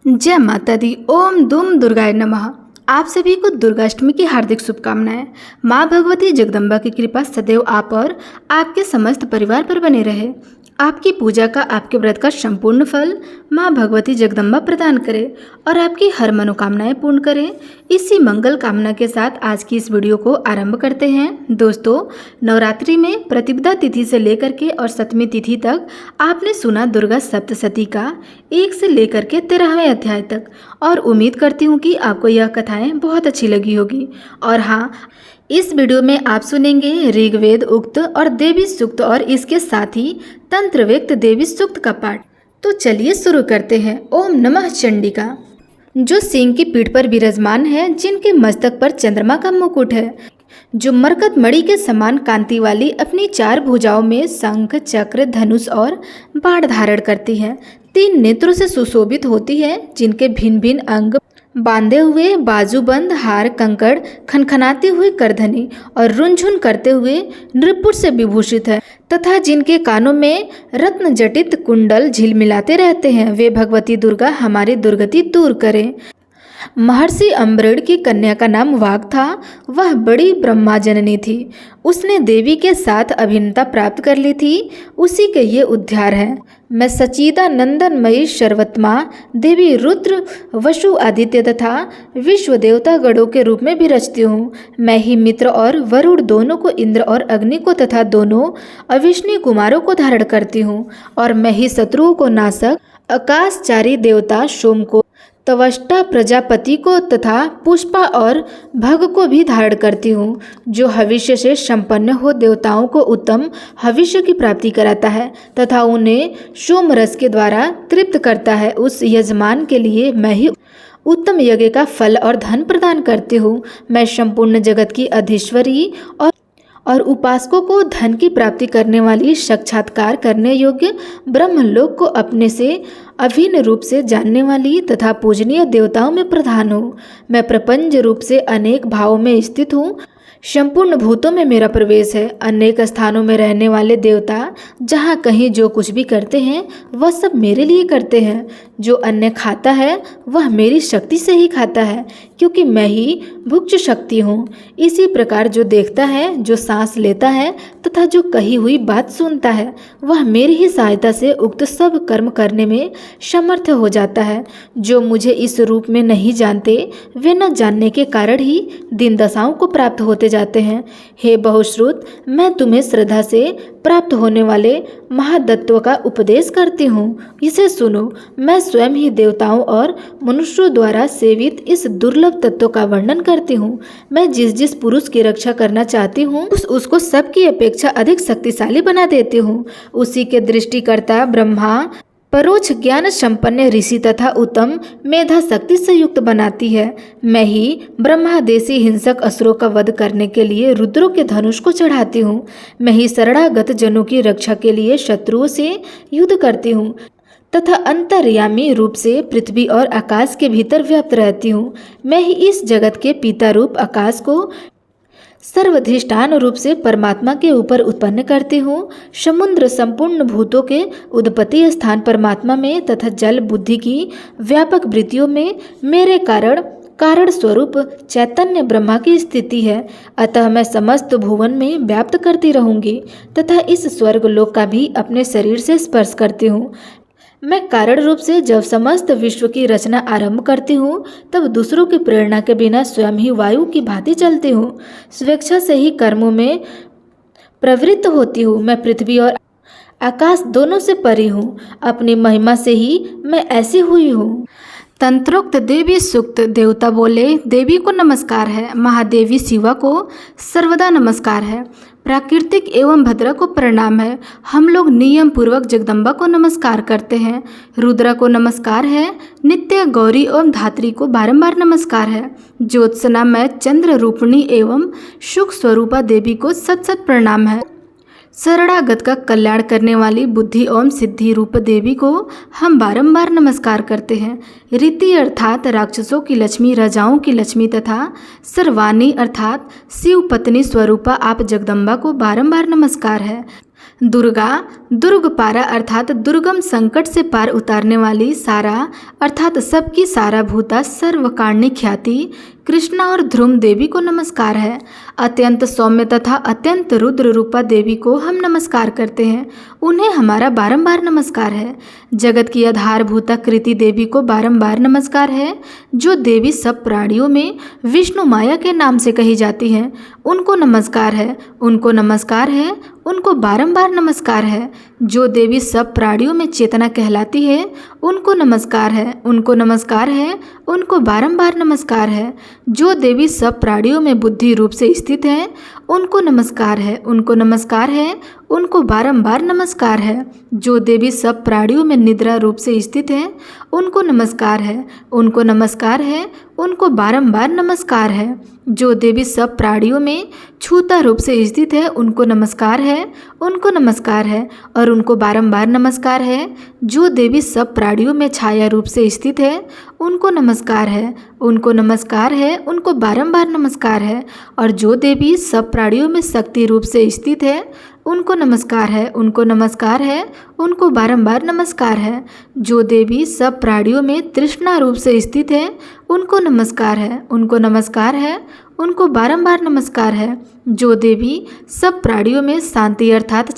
जय माता दी। ओम दुम दुर्गाय नमः। आप सभी को दुर्गाष्टमी की हार्दिक शुभकामनाएं। माँ भगवती जगदम्बा की कृपा सदैव आप और आपके समस्त परिवार पर बने रहे। आपकी पूजा का, आपके व्रत का संपूर्ण फल माँ भगवती जगदम्बा प्रदान करे और आपकी हर मनोकामनाएं पूर्ण करे। इसी मंगल कामना के साथ आज की इस वीडियो को आरंभ करते हैं। दोस्तों, नवरात्रि में प्रतिपदा तिथि से लेकर के और सप्तमी तिथि तक आपने सुना दुर्गा सप्तशती का 1 से लेकर के 13वें अध्याय तक, और उम्मीद करती हूँ कि आपको यह कथाएं बहुत अच्छी लगी होगी। और हाँ, इस वीडियो में आप सुनेंगे ऋग्वेद उक्त और देवी सूक्त और इसके साथ ही तंत्रवेक्त देवी सूक्त का पाठ। तो चलिए शुरू करते हैं। ओम नमः चंडिका। जो सिंह की पीठ पर विराजमान है, जिनके मस्तक पर चंद्रमा का मुकुट है, जो मरकत मणि के समान कांति वाली अपनी 4 भुजाओं में शंख, चक्र, धनुष और बाण धारण करती है, 3 नेत्रों से सुशोभित होती है, जिनके भिन्न भिन्न अंग बांधे हुए बाजूबंद हार, कंकड़, खनखनाती हुई करधनी और रुनझुन करते हुए नृपुर से विभूषित है, तथा जिनके कानों में रत्न जटित कुंडल झिलमिलाते रहते हैं, वे भगवती दुर्गा हमारी दुर्गति दूर करें। महर्षि अम्बरीड की कन्या का नाम वाग था। वह बड़ी ब्रह्मा जननी थी। उसने देवी के साथ अभिन्नता प्राप्त कर ली थी। उसी के ये उद्धार है। मैं सच्चिदानंदनमयी सर्वत्मा देवी रुद्र, वसु, आदित्य तथा विश्व देवता गणों के रूप में भी रचती हूँ। मैं ही मित्र और वरुण दोनों को, इंद्र और अग्नि को तथा दोनों अविष्णी कुमारों को धारण करती हूँ। और मैं ही शत्रुओं को नाशक आकाशचारी देवता सोम को, त्वष्टा प्रजापति को तथा पुष्पा और भग को भी धारण करती हूँ। जो हविष्य से संपन्न हो देवताओं को उत्तम हविष्य की प्राप्ति कराता है तथा उन्हें सोम रस के द्वारा तृप्त करता है, उस यजमान के लिए मैं ही उत्तम यज्ञ का फल और धन प्रदान करती हूँ। मैं संपूर्ण जगत की अधीश्वरी और उपासकों को धन की प्राप्ति करने वाली, साक्षात्कार करने योग्य ब्रह्मलोक को अपने से अभिन्न रूप से जानने वाली तथा पूजनीय देवताओं में प्रधान हूँ। मैं प्रपंच रूप से अनेक भावों में स्थित हूँ। संपूर्ण भूतों में मेरा प्रवेश है। अनेक स्थानों में रहने वाले देवता जहाँ कहीं जो कुछ भी करते हैं, वह सब मेरे लिए करते हैं। जो अन्न खाता है वह मेरी शक्ति से ही खाता है, क्योंकि मैं ही भुक्ष शक्ति हूँ। इसी प्रकार जो देखता है, जो सांस लेता है तथा जो कही हुई बात सुनता है, वह मेरी ही सहायता से उक्त सब कर्म करने में समर्थ हो जाता है। जो मुझे इस रूप में नहीं जानते, वे न जानने के कारण ही दिन दशाओं को प्राप्त होते जाते हैं। हे बहुश्रुत, मैं तुम्हें श्रद्धा से प्राप्त होने वाले महातत्व का उपदेश करती हूँ। इसे सुनो। मैं स्वयं ही देवताओं और मनुष्यों द्वारा सेवित इस दुर्लभ तत्व का वर्णन करती हूँ। मैं जिस जिस पुरुष की रक्षा करना चाहती हूँ, उसको सबकी अपेक्षा अधिक शक्तिशाली बना देती हूँ। उसी के दृष्टिकर्ता ब्रह्मा परोक्ष ज्ञान संपन्न ऋषि तथा उत्तम मेधा शक्ति से युक्त बनाती है। मैं ही ब्रह्मादेशी हिंसक असुरों का वध करने के लिए रुद्रों के धनुष को चढ़ाती हूँ। मैं ही शरणागत जनों की रक्षा के लिए शत्रुओं से युद्ध करती हूँ तथा अंतर्यामी रूप से पृथ्वी और आकाश के भीतर व्याप्त रहती हूँ। मैं ही इस जगत के पिता रूप आकाश को सर्वधिष्ठान रूप से परमात्मा के ऊपर उत्पन्न करती हूँ। समुद्र संपूर्ण भूतों के उत्पत्ति स्थान परमात्मा में तथा जल बुद्धि की व्यापक वृत्तियों में मेरे कारण स्वरूप चैतन्य ब्रह्मा की स्थिति है। अतः मैं समस्त भुवन में व्याप्त करती रहूंगी तथा इस स्वर्ग लोक का भी अपने शरीर से स्पर्श करती हूँ। मैं कारण रूप से जब समस्त विश्व की रचना आरंभ करती हूँ, तब दूसरों की प्रेरणा के बिना स्वयं ही वायु की भांति चलती हूँ। स्वेच्छा से ही कर्मों में प्रवृत्त होती हूँ। मैं पृथ्वी और आकाश दोनों से परी हूँ। अपनी महिमा से ही मैं ऐसी हुई हूँ। तंत्रोक्त देवी सूक्त। देवता बोले, देवी को नमस्कार है। महादेवी शिवा को सर्वदा नमस्कार है। प्राकृतिक एवं भद्रा को प्रणाम है। हम लोग नियम पूर्वक जगदम्बा को नमस्कार करते हैं। रुद्रा को नमस्कार है। नित्य गौरी एवं धात्री को बारंबार नमस्कार है। ज्योत्सना में चंद्र रूपिणी एवं सुख स्वरूपा देवी को सत सत प्रणाम है। शरणागत का कल्याण करने वाली बुद्धि एवं सिद्धि रूप देवी को हम बारंबार नमस्कार करते हैं। रीति अर्थात राक्षसों की लक्ष्मी, राजाओं की लक्ष्मी तथा सर्वाणी अर्थात शिव पत्नी स्वरूपा आप जगदम्बा को बारंबार नमस्कार है। दुर्गा दुर्गपारा अर्थात दुर्गम संकट से पार उतारने वाली, सारा अर्थात सबकी साराभूता सर्वकार्णी ख्याति कृष्णा और ध्रुम देवी को नमस्कार है। अत्यंत सौम्य तथा अत्यंत रुद्र रूपा देवी को हम नमस्कार करते हैं, उन्हें हमारा बारंबार नमस्कार है। जगत की आधारभूता कृति देवी को बारंबार नमस्कार है। जो देवी सब प्राणियों में विष्णु माया के नाम से कही जाती हैं, उनको नमस्कार है, उनको नमस्कार है, उनको बारंबार नमस्कार है। जो देवी सब प्राणियों में चेतना कहलाती है, उनको नमस्कार है, उनको नमस्कार है, उनको बारंबार नमस्कार है। जो देवी सब प्राणियों में बुद्धि रूप से स्थित है, उनको नमस्कार है, उनको नमस्कार है, उनको बारंबार नमस्कार है। जो देवी सब प्राणियों में निद्रा रूप से स्थित है, उनको नमस्कार है, उनको नमस्कार है, उनको बारंबार नमस्कार है। जो देवी सब प्राणियों में छूता रूप से स्थित है, उनको नमस्कार है, उनको नमस्कार है और उनको बारंबार नमस्कार है। जो देवी सब प्राणियों में छाया रूप से स्थित है, उनको नमस्कार है, उनको नमस्कार है, उनको बारंबार नमस्कार है। और जो देवी सब प्राणियों में शक्ति रूप से स्थित है, उनको नमस्कार है, उनको नमस्कार है, उनको बारंबार नमस्कार है। जो देवी सब प्राणियों में तृष्णा रूप से स्थित है, उनको नमस्कार है, उनको नमस्कार है, उनको बारंबार नमस्कार है। जो देवी सब प्राणियों में शांति अर्थात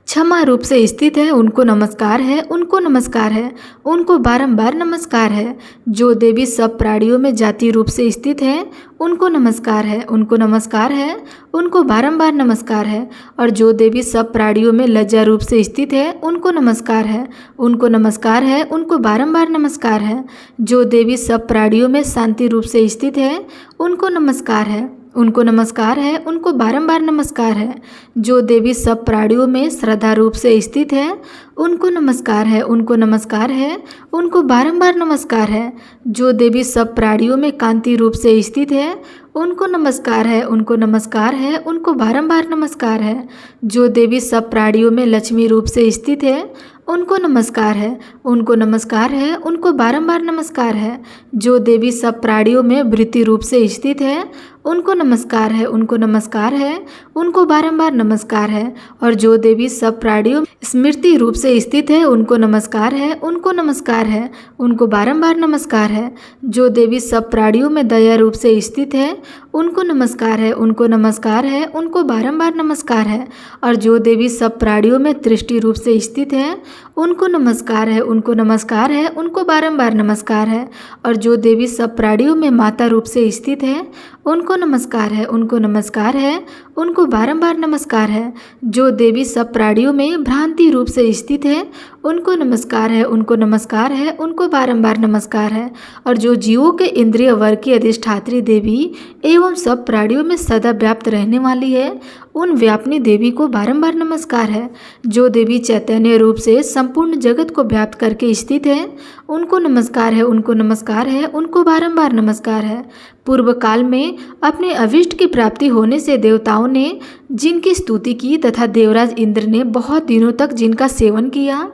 क्षमा रूप से स्थित है, उनको नमस्कार है, उनको नमस्कार है, उनको बारंबार नमस्कार है। जो देवी सब प्राणियों में जाति रूप से स्थित है, उनको नमस्कार है, उनको नमस्कार है, उनको बारंबार नमस्कार है। और जो देवी सब प्राणियों में लज्जा रूप से स्थित है, उनको नमस्कार है, उनको नमस्कार है, उनको बारंबार नमस्कार है। जो देवी सब प्राणियों में शांति रूप से स्थित है, उनको नमस्कार है, उनको नमस्कार है, उनको बारंबार नमस्कार है। जो देवी सब प्राणियों में श्रद्धा रूप से स्थित है, उनको नमस्कार है, उनको नमस्कार है, उनको बारंबार नमस्कार है। जो देवी सब प्राणियों में कांति रूप से स्थित है, उनको नमस्कार है, उनको नमस्कार है, उनको बारंबार नमस्कार है। जो देवी सब प्राणियों में लक्ष्मी रूप से स्थित है, उनको नमस्कार है, उनको नमस्कार है, उनको बारंबार नमस्कार है। जो देवी सब प्राणियों में वृत्ति रूप से स्थित है, उनको नमस्कार है, उनको नमस्कार है, उनको बारंबार नमस्कार है। और जो देवी सब प्राणियों में स्मृति रूप से स्थित है, उनको नमस्कार है, उनको नमस्कार है, उनको बारंबार नमस्कार है। जो देवी सब प्राणियों में दया रूप से स्थित है, उनको नमस्कार है, उनको नमस्कार है, उनको बारंबार नमस्कार है। और जो देवी सब प्राणियों में दृष्टि रूप से स्थित है, उनको नमस्कार है, उनको नमस्कार है, उनको बारंबार नमस्कार है। और जो देवी सब प्राणियों में माता रूप से स्थित है, उनको नमस्कार है, उनको नमस्कार है, उनको बारंबार नमस्कार है। जो देवी सब प्राणियों में भ्रांति रूप से स्थित है, उनको नमस्कार है, उनको नमस्कार है, उनको बारंबार नमस्कार है। और जो जीवों के इंद्रिय वर्ग की अधिष्ठात्री देवी एवं सब प्राणियों में सदा व्याप्त रहने वाली है, उन व्यापनी देवी को बारंबार नमस्कार है। जो देवी चैतन्य रूप से संपूर्ण जगत को व्याप्त करके स्थित है, उनको नमस्कार है, उनको नमस्कार है, उनको बारंबार नमस्कार है। पूर्व काल में अपने अभिष्ट की प्राप्ति होने से देवताओं ने जिनकी स्तुति की तथा देवराज इंद्र ने बहुत दिनों तक जिनका सेवन किया,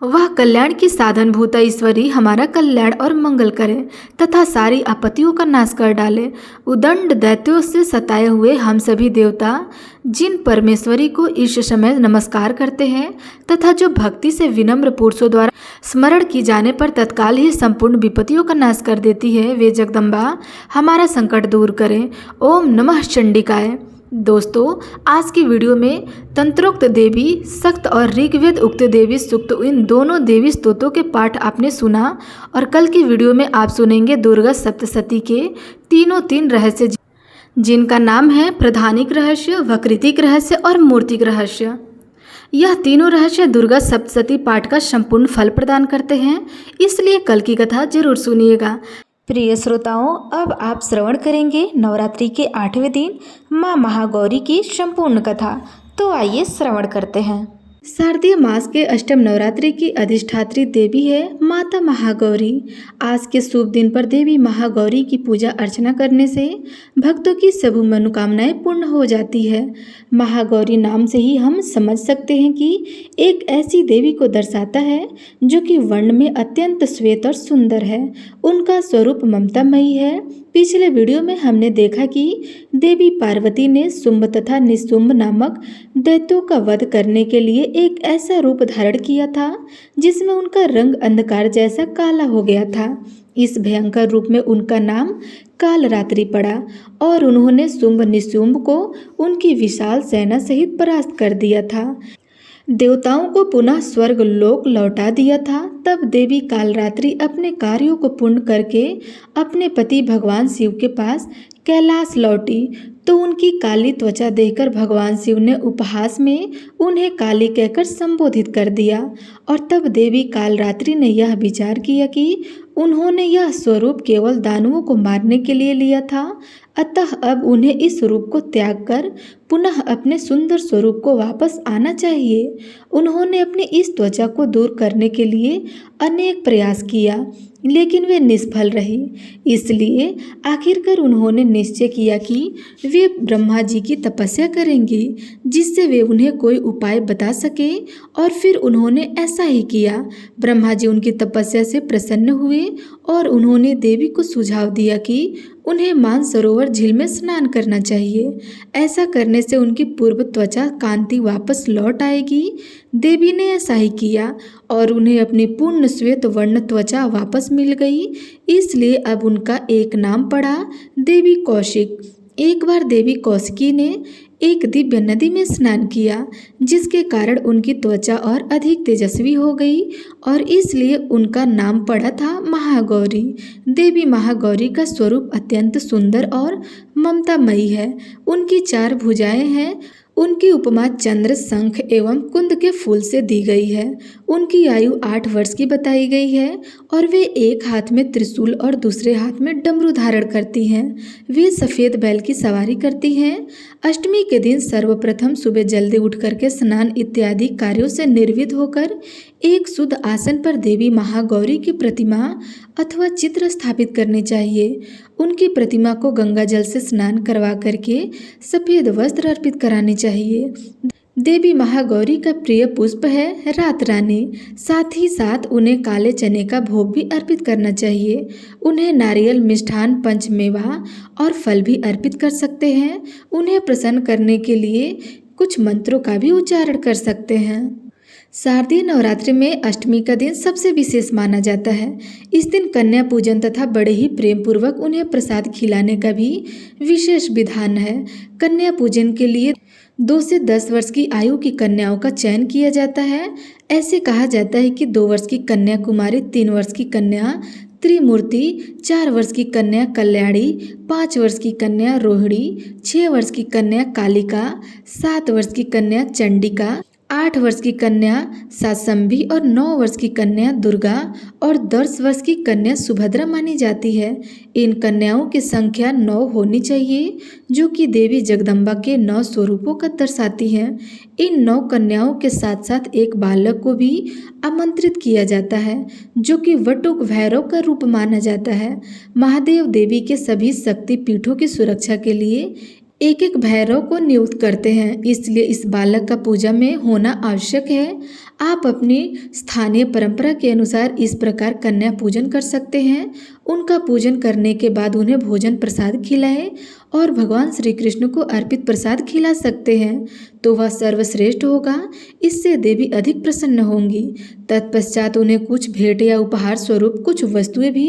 वह कल्याण की साधनभूता ईश्वरी हमारा कल्याण और मंगल करे तथा सारी आपत्तियों का नाश कर डाले। उदंड दैत्यों से सताए हुए हम सभी देवता जिन परमेश्वरी को इस समय नमस्कार करते हैं तथा जो भक्ति से विनम्र पुरुषों द्वारा स्मरण की जाने पर तत्काल ही संपूर्ण विपत्तियों का नाश कर देती है, वे जगदम्बा हमारा संकट दूर करें। ओम नमः चंडिकाय। दोस्तों, आज की वीडियो में तंत्रोक्त देवी सक्त और ऋग्वेद उक्त देवी सूक्त, इन दोनों देवी स्तोत्रों के पाठ आपने सुना। और कल की वीडियो में आप सुनेंगे दुर्गा सप्तशती के तीन रहस्य, जिनका नाम है प्रधानिक रहस्य, वक्रितिक रहस्य और मूर्तिक रहस्य। यह तीनों रहस्य दुर्गा सप्तशती पाठ का संपूर्ण फल प्रदान करते हैं, इसलिए कल की कथा जरूर सुनिएगा। प्रिय श्रोताओं, अब आप श्रवण करेंगे नवरात्रि के 8वें दिन माँ महागौरी की संपूर्ण कथा। तो आइए श्रवण करते हैं। शारदीय मास के अष्टम नवरात्रि की अधिष्ठात्री देवी है माता महागौरी। आज के शुभ दिन पर देवी महागौरी की पूजा अर्चना करने से भक्तों की सभी मनोकामनाएं पूर्ण हो जाती है। महागौरी नाम से ही हम समझ सकते हैं कि एक ऐसी देवी को दर्शाता है जो कि वर्ण में अत्यंत श्वेत और सुंदर है। उनका स्वरूप ममतामयी है। पिछले वीडियो में हमने देखा कि देवी पार्वती ने शुंभ तथा निशुंभ नामक दैत्यों का वध करने के लिए एक ऐसा रूप धारण किया था जिसमें उनका रंग अंधकार जैसा काला हो गया था। इस भयंकर रूप में उनका नाम कालरात्रि पड़ा और उन्होंने शुंभ निशुंभ को उनकी विशाल सेना सहित परास्त कर दिया था। देवताओं को पुनः स्वर्ग लोक लौटा दिया था। तब देवी कालरात्रि अपने कार्यों को पूर्ण करके अपने पति भगवान शिव के पास कैलाश लौटी तो उनकी काली त्वचा देखकर भगवान शिव ने उपहास में उन्हें काली कहकर संबोधित कर दिया। और तब देवी कालरात्रि ने यह विचार किया कि उन्होंने यह स्वरूप केवल दानवों को मारने के लिए लिया था, अतः अब उन्हें इस रूप को त्याग कर पुनः अपने सुंदर स्वरूप को वापस आना चाहिए। उन्होंने अपनी इस त्वचा को दूर करने के लिए अनेक प्रयास किया, लेकिन वे निष्फल रही। इसलिए आखिरकार उन्होंने निश्चय किया कि वे ब्रह्मा जी की तपस्या करेंगी, जिससे वे उन्हें कोई उपाय बता सके। और फिर उन्होंने ऐसा ही किया। ब्रह्मा जी उनकी तपस्या से प्रसन्न हुए और उन्होंने देवी को सुझाव दिया कि उन्हें मानसरोवर झील में स्नान करना चाहिए। ऐसा करने से उनकी पूर्व त्वचा कांति वापस लौट आएगी। देवी ने ऐसा ही किया और उन्हें अपनी पूर्ण श्वेत वर्ण त्वचा वापस मिल गई। इसलिए अब उनका एक नाम पड़ा देवी कौशिक। एक बार देवी कौशिकी ने एक दिव्य नदी में स्नान किया, जिसके कारण उनकी त्वचा और अधिक तेजस्वी हो गई और इसलिए उनका नाम पड़ा था महागौरी। देवी महागौरी का स्वरूप अत्यंत सुंदर और ममतामयी है। उनकी 4 भुजाएं हैं। उनकी उपमा चंद्र, शंख एवं कुंद के फूल से दी गई है। उनकी आयु 8 वर्ष की बताई गई है और वे एक हाथ में त्रिशूल और दूसरे हाथ में डमरू धारण करती हैं। वे सफ़ेद बैल की सवारी करती हैं। अष्टमी के दिन सर्वप्रथम सुबह जल्दी उठ करके स्नान इत्यादि कार्यों से निर्विध होकर एक शुद्ध आसन पर देवी महागौरी की प्रतिमा अथवा चित्र स्थापित करनी चाहिए। उनकी प्रतिमा को गंगा जल से स्नान करवा करके सफ़ेद वस्त्र अर्पित कराने चाहिए। देवी महागौरी का प्रिय पुष्प है रात रानी। साथ ही साथ उन्हें काले चने का भोग भी अर्पित करना चाहिए। उन्हें नारियल, मिष्ठान, पंचमेवा और फल भी अर्पित कर सकते हैं। उन्हें प्रसन्न करने के लिए कुछ मंत्रों का भी उच्चारण कर सकते हैं। शारदीय नवरात्रि में अष्टमी का दिन सबसे विशेष माना जाता है। इस दिन कन्या पूजन तथा बड़े ही प्रेम पूर्वक उन्हें प्रसाद खिलाने का भी विशेष विधान है। कन्या पूजन के लिए 2 से 10 वर्ष की आयु की कन्याओं का चयन किया जाता है। ऐसे कहा जाता है कि 2 वर्ष की कन्या कुमारी, 3 वर्ष की कन्या त्रिमूर्ति, 4 वर्ष की कन्या कल्याणी, 5 वर्ष की कन्या रोहिणी, 6 वर्ष की कन्या कालिका, 7 वर्ष की कन्या चंडिका, 8 वर्ष की कन्या सासंभी और 9 वर्ष की कन्या दुर्गा और 10 वर्ष की कन्या सुभद्रा मानी जाती है। इन कन्याओं की संख्या 9 होनी चाहिए, जो कि देवी जगदम्बा के 9 स्वरूपों का दर्शाती है। इन 9 कन्याओं के साथ साथ एक बालक को भी आमंत्रित किया जाता है, जो कि वटुक भैरव का रूप माना जाता है। महादेव देवी के सभी शक्ति पीठों की सुरक्षा के लिए एक एक भैरव को नियुक्त करते हैं, इसलिए इस बालक का पूजा में होना आवश्यक है। आप अपनी स्थानीय परंपरा के अनुसार इस प्रकार कन्या पूजन कर सकते हैं। उनका पूजन करने के बाद उन्हें भोजन प्रसाद खिलाएं और भगवान श्री कृष्ण को अर्पित प्रसाद खिला सकते हैं, तो वह सर्वश्रेष्ठ होगा। इससे देवी अधिक प्रसन्न होंगी। तत्पश्चात उन्हें कुछ भेंट या उपहार स्वरूप कुछ वस्तुएं भी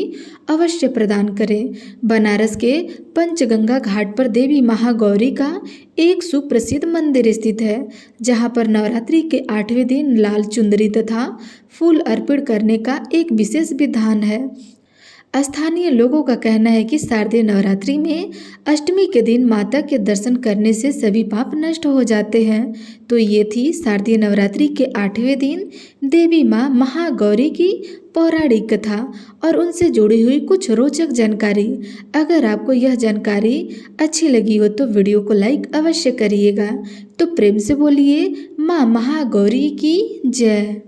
अवश्य प्रदान करें। बनारस के पंचगंगा घाट पर देवी महागौरी का एक सुप्रसिद्ध मंदिर स्थित है, जहां पर नवरात्रि के 8वें दिन लाल चुंदरी तथा फूल अर्पित करने का एक विशेष विधान है। स्थानीय लोगों का कहना है कि शारदीय नवरात्रि में अष्टमी के दिन माता के दर्शन करने से सभी पाप नष्ट हो जाते हैं। तो ये थी शारदीय नवरात्रि के 8वें दिन देवी माँ महागौरी की पौराणिक कथा और उनसे जुड़ी हुई कुछ रोचक जानकारी। अगर आपको यह जानकारी अच्छी लगी हो तो वीडियो को लाइक अवश्य करिएगा। तो प्रेम से बोलिए माँ महागौरी की जय।